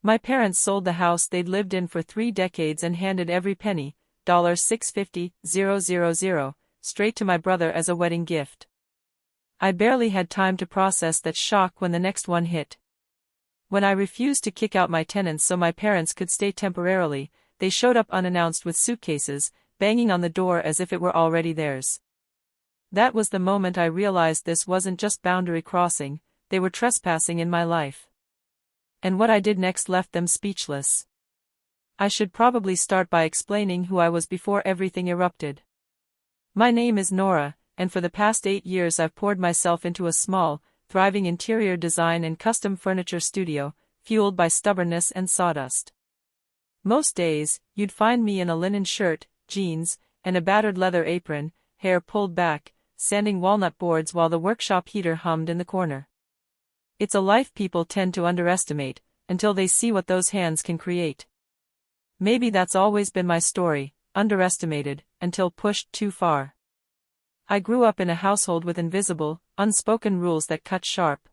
My parents sold the house they'd lived in for 3 decades and handed every penny, $650,000, straight to my brother as a wedding gift. I barely had time to process that shock when the next one hit. When I refused to kick out my tenants so my parents could stay temporarily, they showed up unannounced with suitcases, banging on the door as if it were already theirs. That was the moment I realized this wasn't just boundary crossing, they were trespassing in my life. And what I did next left them speechless. I should probably start by explaining who I was before everything erupted. My name is Nora, and for the past 8 years I've poured myself into a small, thriving interior design and custom furniture studio, fueled by stubbornness and sawdust. Most days, you'd find me in a linen shirt, jeans, and a battered leather apron, hair pulled back, sanding walnut boards while the workshop heater hummed in the corner. It's a life people tend to underestimate, until they see what those hands can create. Maybe that's always been my story, underestimated, until pushed too far. I grew up in a household with invisible, unspoken rules that cut sharp.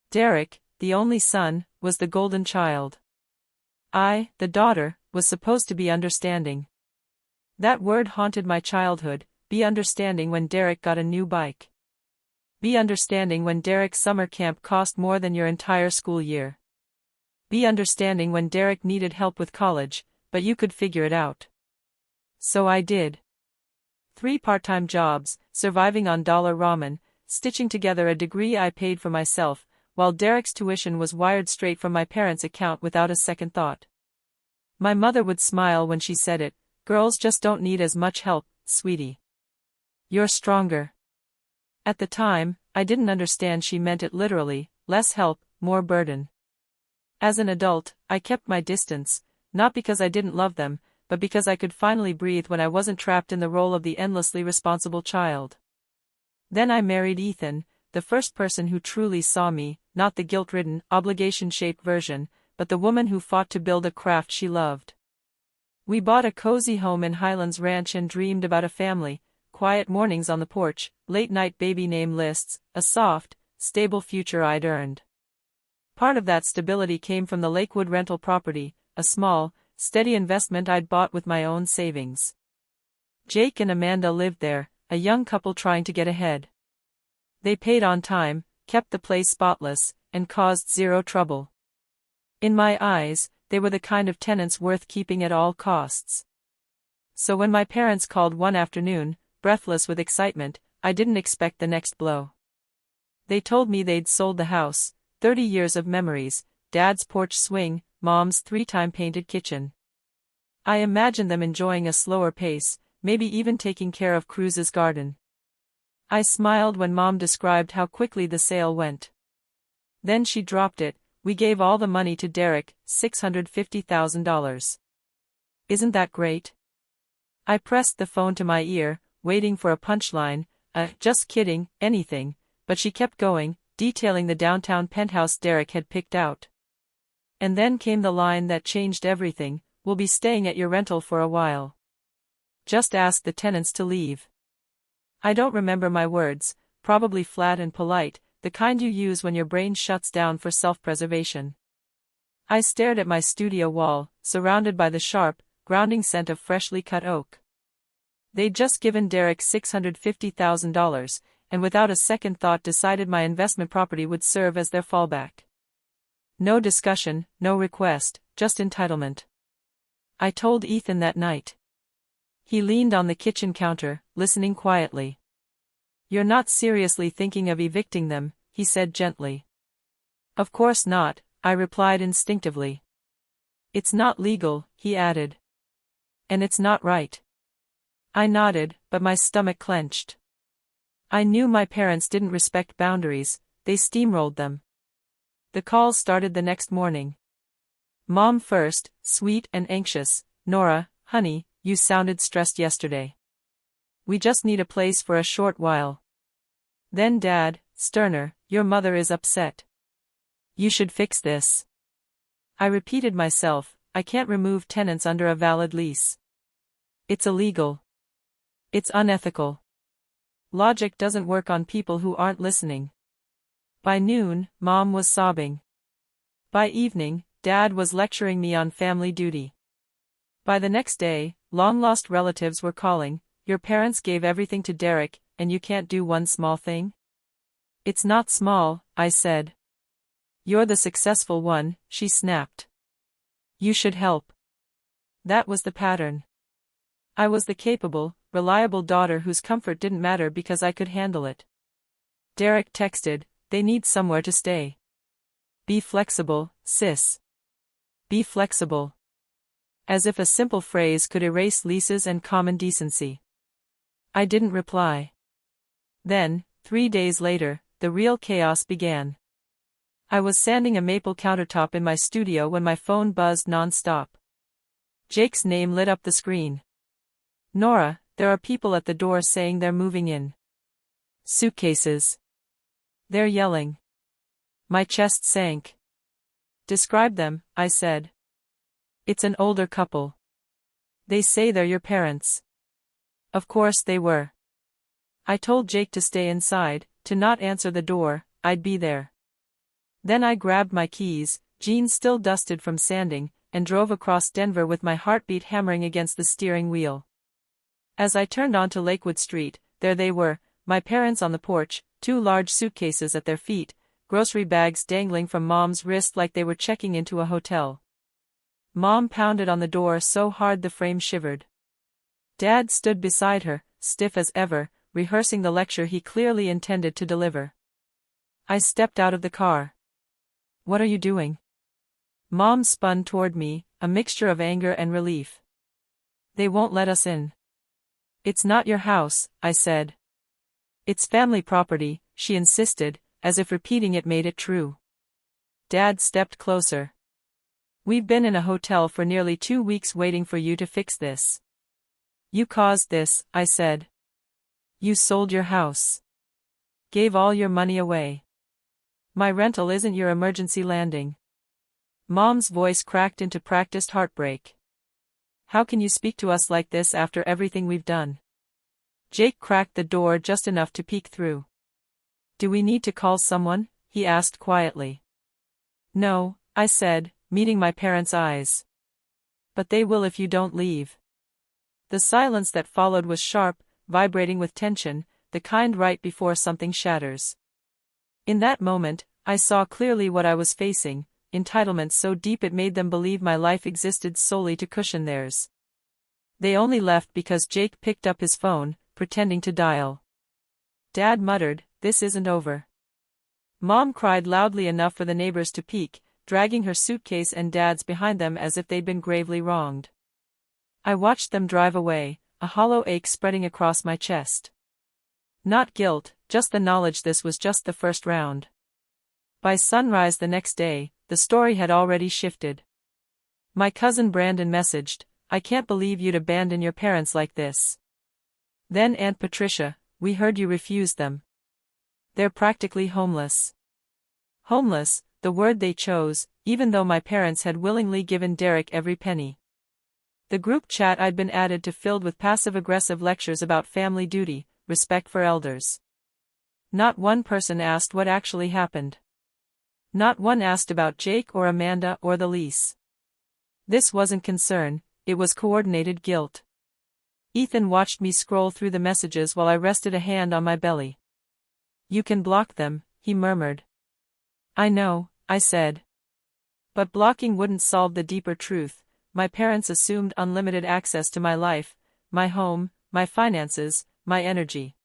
Derek, the only son, was the golden child. I, the daughter, was supposed to be understanding. That word haunted my childhood, be understanding when Derek got a new bike. Be understanding when Derek's summer camp cost more than your entire school year. Be understanding when Derek needed help with college, but you could figure it out. So I did. 3 part-time jobs, surviving on dollar ramen, stitching together a degree I paid for myself, while Derek's tuition was wired straight from my parents' account without a second thought. My mother would smile when she said it, "Girls just don't need as much help, sweetie. You're stronger." At the time, I didn't understand she meant it literally, less help, more burden. As an adult, I kept my distance, not because I didn't love them, but because I could finally breathe when I wasn't trapped in the role of the endlessly responsible child. Then I married Ethan, the first person who truly saw me, not the guilt-ridden, obligation-shaped version, but the woman who fought to build a craft she loved. We bought a cozy home in Highlands Ranch and dreamed about a family, quiet mornings on the porch, late-night baby name lists, a soft, stable future I'd earned. Part of that stability came from the Lakewood rental property, a small, steady investment I'd bought with my own savings. Jake and Amanda lived there, a young couple trying to get ahead. They paid on time, kept the place spotless, and caused zero trouble. In my eyes, they were the kind of tenants worth keeping at all costs. So when my parents called one afternoon, breathless with excitement, I didn't expect the next blow. They told me they'd sold the house, 30 years of memories, Dad's porch swing, Mom's 3-time painted kitchen. I imagined them enjoying a slower pace, maybe even taking care of Cruz's garden. I smiled when Mom described how quickly the sale went. Then she dropped it, "We gave all the money to Derek, $650,000. Isn't that great?" I pressed the phone to my ear, waiting for a punchline, just kidding, anything, but she kept going, detailing the downtown penthouse Derek had picked out. And then came the line that changed everything, "We'll be staying at your rental for a while. Just ask the tenants to leave." I don't remember my words, probably flat and polite, the kind you use when your brain shuts down for self-preservation. I stared at my studio wall, surrounded by the sharp, grounding scent of freshly cut oak. They'd just given Derek $650,000, and without a second thought decided my investment property would serve as their fallback. No discussion, no request, just entitlement. I told Ethan that night. He leaned on the kitchen counter, listening quietly. "You're not seriously thinking of evicting them," he said gently. "Of course not," I replied instinctively. "It's not legal," he added. "And it's not right." I nodded, but my stomach clenched. I knew my parents didn't respect boundaries, they steamrolled them. The calls started the next morning. Mom first, sweet and anxious, "Nora, honey, you sounded stressed yesterday. We just need a place for a short while." Then Dad, sterner, "Your mother is upset. You should fix this." I repeated myself, "I can't remove tenants under a valid lease. It's illegal. It's unethical. Logic doesn't work on people who aren't listening." By noon, Mom was sobbing. By evening, Dad was lecturing me on family duty. By the next day, long-lost relatives were calling, "Your parents gave everything to Derek, and you can't do one small thing?" "It's not small," I said. "You're the successful one," she snapped. "You should help." That was the pattern. I was the capable, reliable daughter whose comfort didn't matter because I could handle it. Derek texted, "They need somewhere to stay. Be flexible, sis. Be flexible." As if a simple phrase could erase leases and common decency. I didn't reply. Then, 3 days later, the real chaos began. I was sanding a maple countertop in my studio when my phone buzzed non-stop. Jake's name lit up the screen. "Nora, there are people at the door saying they're moving in. Suitcases. They're yelling." My chest sank. "Describe them," I said. "It's an older couple. They say they're your parents." Of course they were. I told Jake to stay inside, to not answer the door, I'd be there. Then I grabbed my keys, jeans still dusted from sanding, and drove across Denver with my heartbeat hammering against the steering wheel. As I turned onto Lakewood Street, there they were, my parents on the porch, 2 large suitcases at their feet, grocery bags dangling from Mom's wrist like they were checking into a hotel. Mom pounded on the door so hard the frame shivered. Dad stood beside her, stiff as ever, rehearsing the lecture he clearly intended to deliver. I stepped out of the car. "What are you doing?" Mom spun toward me, a mixture of anger and relief. "They won't let us in." "It's not your house," I said. "It's family property," she insisted, as if repeating it made it true. Dad stepped closer. "We've been in a hotel for nearly 2 weeks waiting for you to fix this." "You caused this," I said. "You sold your house. Gave all your money away. My rental isn't your emergency landing." Mom's voice cracked into practiced heartbreak. "How can you speak to us like this after everything we've done?" Jake cracked the door just enough to peek through. "Do we need to call someone?" he asked quietly. "No," I said, meeting my parents' eyes. "But they will if you don't leave." The silence that followed was sharp, vibrating with tension, the kind right before something shatters. In that moment, I saw clearly what I was facing, entitlement so deep it made them believe my life existed solely to cushion theirs. They only left because Jake picked up his phone, pretending to dial. Dad muttered, "This isn't over." Mom cried loudly enough for the neighbors to peek, dragging her suitcase and Dad's behind them as if they'd been gravely wronged. I watched them drive away, a hollow ache spreading across my chest. Not guilt, just the knowledge this was just the first round. By sunrise the next day, the story had already shifted. My cousin Brandon messaged, "I can't believe you'd abandon your parents like this." Then Aunt Patricia, "We heard you refused them. They're practically homeless." Homeless, the word they chose, even though my parents had willingly given Derek every penny. The group chat I'd been added to filled with passive-aggressive lectures about family duty, respect for elders. Not one person asked what actually happened. Not one asked about Jake or Amanda or the lease. This wasn't concern, it was coordinated guilt. Ethan watched me scroll through the messages while I rested a hand on my belly. "You can block them," he murmured. "I know," I said. But blocking wouldn't solve the deeper truth. My parents assumed unlimited access to my life, my home, my finances, my energy.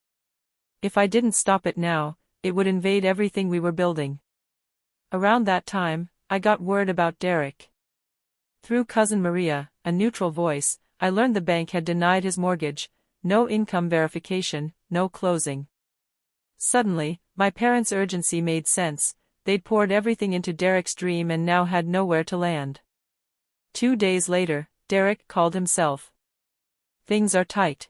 If I didn't stop it now, it would invade everything we were building. Around that time, I got word about Derek. Through cousin Maria, a neutral voice, I learned the bank had denied his mortgage, no income verification, no closing. Suddenly, my parents' urgency made sense. They'd poured everything into Derek's dream and now had nowhere to land. 2 days later, Derek called himself. "Things are tight.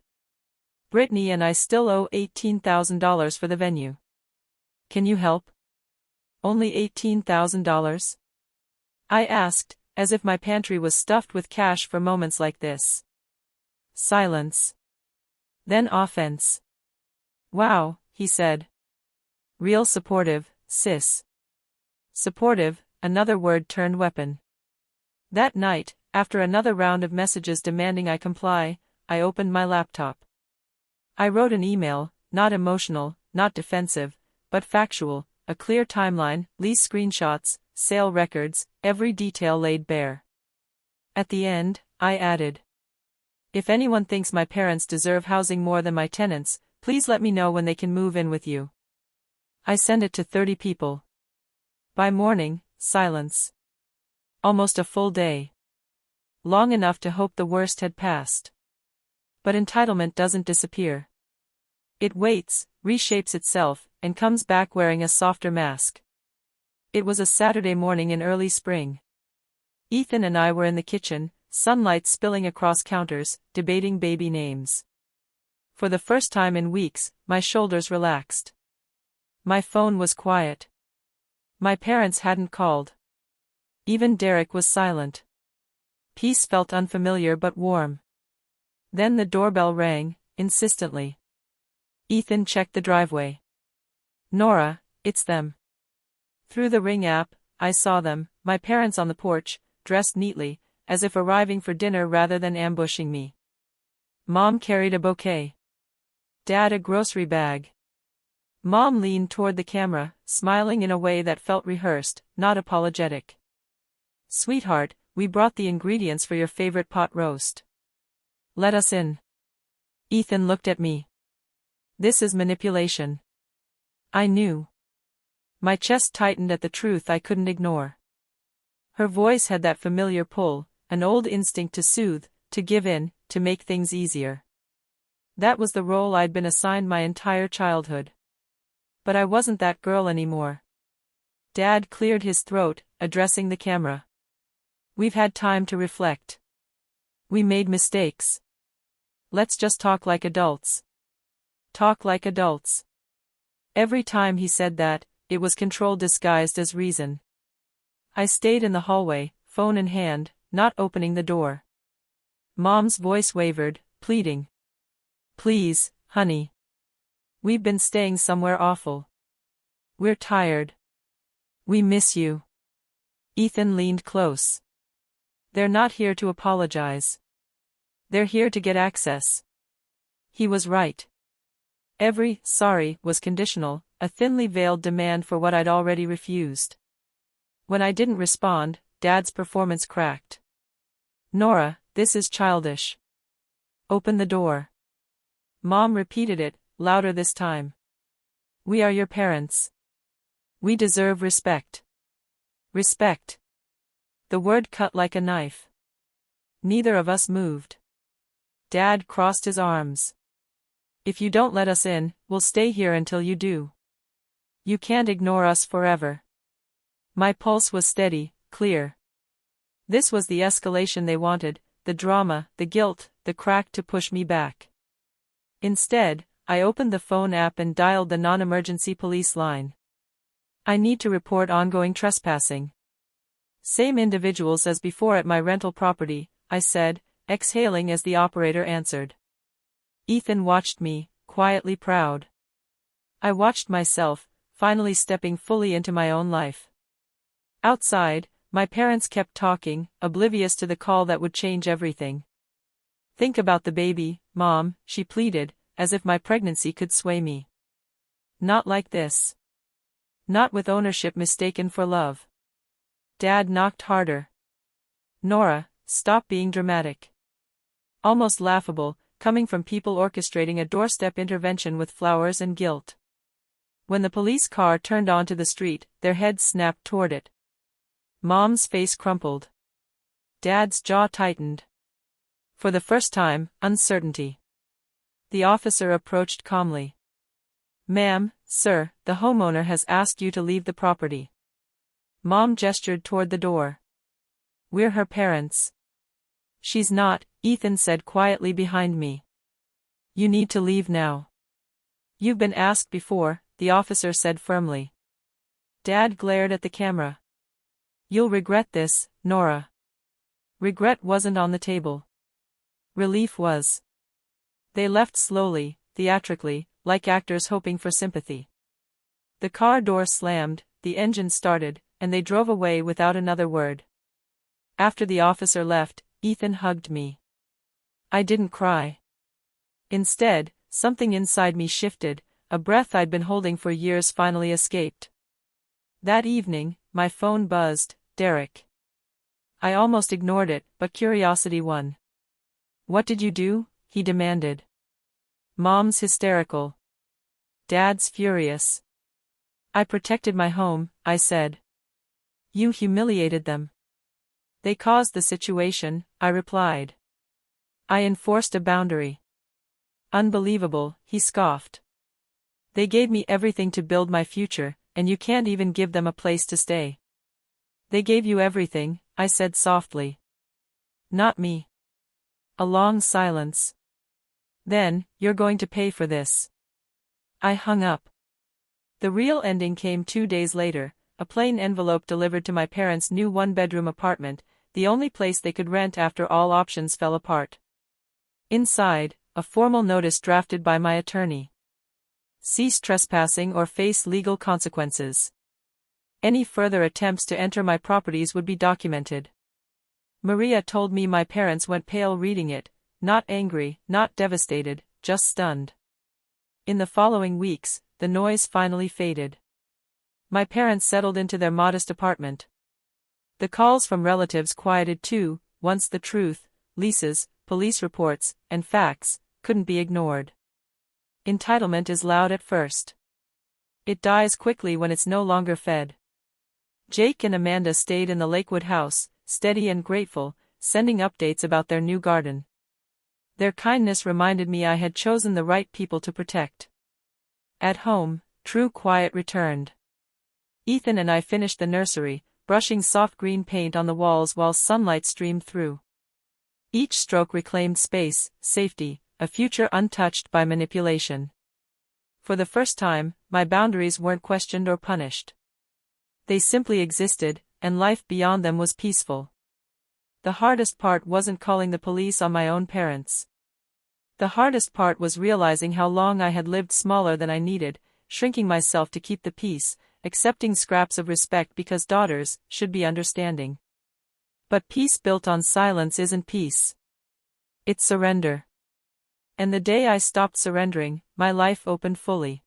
Brittany and I still owe $18,000 for the venue. Can you help?" "Only $18,000? I asked, as if my pantry was stuffed with cash for moments like this. Silence. Then offense. "Wow," he said. "Real supportive, sis." Supportive, another word turned weapon. That night, after another round of messages demanding I comply, I opened my laptop. I wrote an email, not emotional, not defensive, but factual, a clear timeline, lease screenshots, sale records, every detail laid bare. At the end, I added, "If anyone thinks my parents deserve housing more than my tenants, please let me know when they can move in with you." I sent it to 30 people. By morning, silence. Almost a full day. Long enough to hope the worst had passed. But entitlement doesn't disappear. It waits, reshapes itself, and comes back wearing a softer mask. It was a Saturday morning in early spring. Ethan and I were in the kitchen, sunlight spilling across counters, debating baby names. For the first time in weeks, my shoulders relaxed. My phone was quiet. My parents hadn't called. Even Derek was silent. Peace felt unfamiliar but warm. Then the doorbell rang, insistently. Ethan checked the driveway. "Nora, it's them." Through the Ring app, I saw them, my parents on the porch, dressed neatly, as if arriving for dinner rather than ambushing me. Mom carried a bouquet. Dad a grocery bag. Mom leaned toward the camera, smiling in a way that felt rehearsed, not apologetic. "Sweetheart, we brought the ingredients for your favorite pot roast. Let us in." Ethan looked at me. "This is manipulation." I knew. My chest tightened at the truth I couldn't ignore. Her voice had that familiar pull, an old instinct to soothe, to give in, to make things easier. That was the role I'd been assigned my entire childhood. But I wasn't that girl anymore. Dad cleared his throat, addressing the camera. "We've had time to reflect. We made mistakes. Let's just talk like adults." Talk like adults. Every time he said that, it was control disguised as reason. I stayed in the hallway, phone in hand, not opening the door. Mom's voice wavered, pleading. "Please, honey. We've been staying somewhere awful. We're tired. We miss you." Ethan leaned close. "They're not here to apologize. They're here to get access." He was right. Every "sorry" was conditional, a thinly veiled demand for what I'd already refused. When I didn't respond, Dad's performance cracked. "Nora, this is childish. Open the door." Mom repeated it, louder this time. "We are your parents. We deserve respect." Respect. The word cut like a knife. Neither of us moved. Dad crossed his arms. "If you don't let us in, we'll stay here until you do. You can't ignore us forever." My pulse was steady, clear. This was the escalation they wanted, the drama, the guilt, the crack to push me back. Instead, I opened the phone app and dialed the non-emergency police line. "I need to report ongoing trespassing." "Same individuals as before at my rental property," I said, exhaling as the operator answered. Ethan watched me, quietly proud. I watched myself, finally stepping fully into my own life. Outside, my parents kept talking, oblivious to the call that would change everything. "Think about the baby, Mom," she pleaded, as if my pregnancy could sway me. "Not like this. Not with ownership mistaken for love." Dad knocked harder. "Nora, stop being dramatic." Almost laughable, coming from people orchestrating a doorstep intervention with flowers and guilt. When the police car turned onto the street, their heads snapped toward it. Mom's face crumpled. Dad's jaw tightened. For the first time, uncertainty. The officer approached calmly. "Ma'am, sir, the homeowner has asked you to leave the property." Mom gestured toward the door. "We're her parents." "She's not," Ethan said quietly behind me. "You need to leave now." "You've been asked before," the officer said firmly. Dad glared at the camera. "You'll regret this, Nora." Regret wasn't on the table. Relief was. They left slowly, theatrically, like actors hoping for sympathy. The car door slammed, the engine started, and they drove away without another word. After the officer left, Ethan hugged me. I didn't cry. Instead, something inside me shifted, a breath I'd been holding for years finally escaped. That evening, my phone buzzed. Derek. I almost ignored it, but curiosity won. What did you do? He demanded. Mom's hysterical. Dad's furious. I protected my home, I said. You humiliated them. They caused the situation, I replied. I enforced a boundary. Unbelievable, he scoffed. They gave me everything to build my future, and you can't even give them a place to stay. They gave you everything, I said softly. Not me. A long silence. Then, you're going to pay for this. I hung up. The real ending came 2 days later, a plain envelope delivered to my parents' new one-bedroom apartment, the only place they could rent after all options fell apart. Inside, a formal notice drafted by my attorney. Cease trespassing or face legal consequences. Any further attempts to enter my properties would be documented. Maria told me my parents went pale reading it, not angry, not devastated, just stunned. In the following weeks, the noise finally faded. My parents settled into their modest apartment. The calls from relatives quieted too, once the truth, leases, police reports, and facts, couldn't be ignored. Entitlement is loud at first. It dies quickly when it's no longer fed. Jake and Amanda stayed in the Lakewood house, steady and grateful, sending updates about their new garden. Their kindness reminded me I had chosen the right people to protect. At home, true quiet returned. Ethan and I finished the nursery, brushing soft green paint on the walls while sunlight streamed through. Each stroke reclaimed space, safety, a future untouched by manipulation. For the first time, my boundaries weren't questioned or punished. They simply existed, and life beyond them was peaceful. The hardest part wasn't calling the police on my own parents. The hardest part was realizing how long I had lived smaller than I needed, shrinking myself to keep the peace, accepting scraps of respect because daughters should be understanding. But peace built on silence isn't peace. It's surrender. And the day I stopped surrendering, my life opened fully.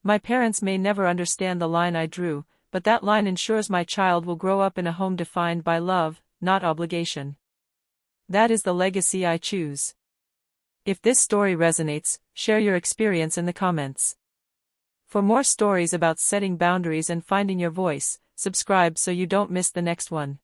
My parents may never understand the line I drew, but that line ensures my child will grow up in a home defined by love, not obligation. That is the legacy I choose. If this story resonates, share your experience in the comments. For more stories about setting boundaries and finding your voice, subscribe so you don't miss the next one.